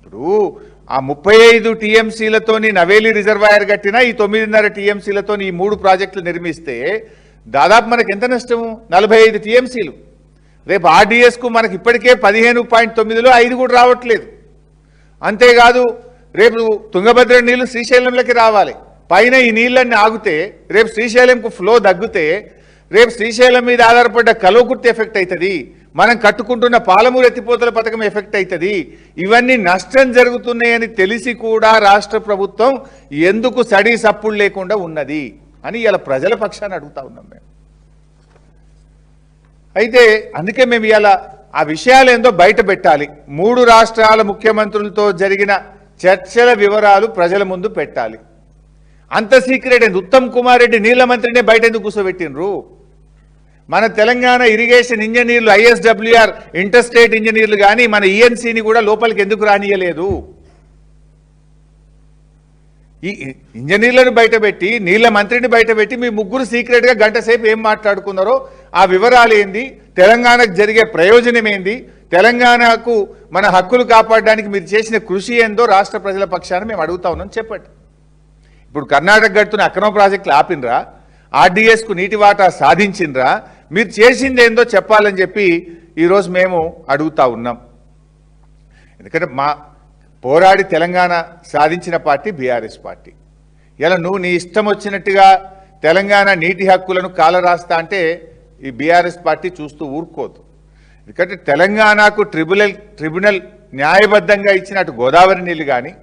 ఇప్పుడు ఆ 35 టీఎంసీలతోని నవేలి రిజర్వాయర్ కట్టినా ఈ 9.5 టీఎంసీలతోని ఈ 3 ప్రాజెక్టులు నిర్మిస్తే దాదాపు మనకు ఎంత నష్టము 45 టీఎంసీలు. రేపు ఆర్డీఎస్కు మనకి ఇప్పటికే 15.9లో 5 కూడా రావట్లేదు. అంతేకాదు రేపు తుంగభద్ర నీళ్లు శ్రీశైలంలోకి రావాలి. పైన ఈ నీళ్ళన్నీ ఆగితే రేపు శ్రీశైలంకు ఫ్లో తగ్గితే రేపు శ్రీశైలం మీద ఆధారపడ్డ కల్వకుర్తి ఎఫెక్ట్ అవుతుంది, మనం కట్టుకుంటున్న పాలమూరు ఎత్తిపోతల పథకం ఎఫెక్ట్ అవుతుంది. ఇవన్నీ నష్టం జరుగుతున్నాయని తెలిసి కూడా రాష్ట్ర ప్రభుత్వం ఎందుకు సడీ సప్పుడు లేకుండా ఉన్నది అని ఇలా ప్రజల పక్షాన్ని అడుగుతా ఉన్నాం మేము. అయితే అందుకే మేము ఇలా ఆ విషయాలు ఏందో బయట పెట్టాలి. 3 రాష్ట్రాల ముఖ్యమంత్రులతో జరిగిన చర్చల వివరాలు ప్రజల ముందు పెట్టాలి. అంత సీక్రెట్ ఏంది? ఉత్తమ్ కుమార్ రెడ్డి నీళ్ల మంత్రినే బయట ఎందుకు కూర్చోబెట్టినరు? మన తెలంగాణ ఇరిగేషన్ ఇంజనీర్లు ఐఎస్డబ్ల్యూఆర్ ఇంటర్స్టేట్ ఇంజనీర్లు కానీ మన ఈఎన్సీని కూడా లోపలికి ఎందుకు రానియలేదు? ఈ ఇంజనీర్లను బయటపెట్టి నీళ్ల మంత్రిని బయటపెట్టి మీ ముగ్గురు సీక్రెట్గా గంట సేపు ఏం మాట్లాడుకున్నారో ఆ వివరాలు ఏంది, తెలంగాణకు జరిగే ప్రయోజనం ఏంది, తెలంగాణకు మన హక్కులు కాపాడడానికి మీరు చేసిన కృషి ఏందో రాష్ట్ర ప్రజల పక్షాన మేము అడుగుతా ఉన్నాం, చెప్పండి. ఇప్పుడు కర్ణాటక గడుతున్న అక్రమ ప్రాజెక్టులు ఆపినరా? ఆర్డీఎస్కు నీటి వాటా సాధించినరా? మీరు చేసింది ఏందో చెప్పాలని చెప్పి ఈరోజు మేము అడుగుతా ఉన్నాం. ఎందుకంటే మా పోరాడి తెలంగాణ సాధించిన పార్టీ బీఆర్ఎస్ పార్టీ. ఇలా నువ్వు నీ ఇష్టం వచ్చినట్టుగా తెలంగాణ నీటి హక్కులను కాలరాస్తా అంటే ఈ బీఆర్ఎస్ పార్టీ చూస్తూ ఊరుకోదు. ఎందుకంటే తెలంగాణకు ట్రిబ్యునల్ న్యాయబద్ధంగా ఇచ్చిన అటు గోదావరి నీళ్ళు కానీ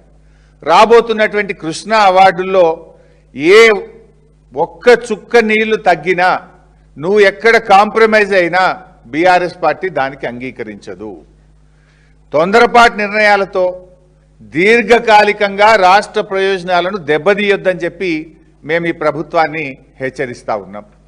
రాబోతున్నటువంటి కృష్ణా అవార్డుల్లో ఏ ఒక్క చుక్క నీళ్లు తగ్గినా నువ్వు ఎక్కడ కాంప్రమైజ్ అయినా బీఆర్ఎస్ పార్టీ దానికి అంగీకరించదు. తొందరపాటు నిర్ణయాలతో దీర్ఘకాలికంగా రాష్ట్ర ప్రయోజనాలను దెబ్బతీయొద్దని చెప్పి మేము ఈ ప్రభుత్వాన్ని హెచ్చరిస్తా ఉన్నాం.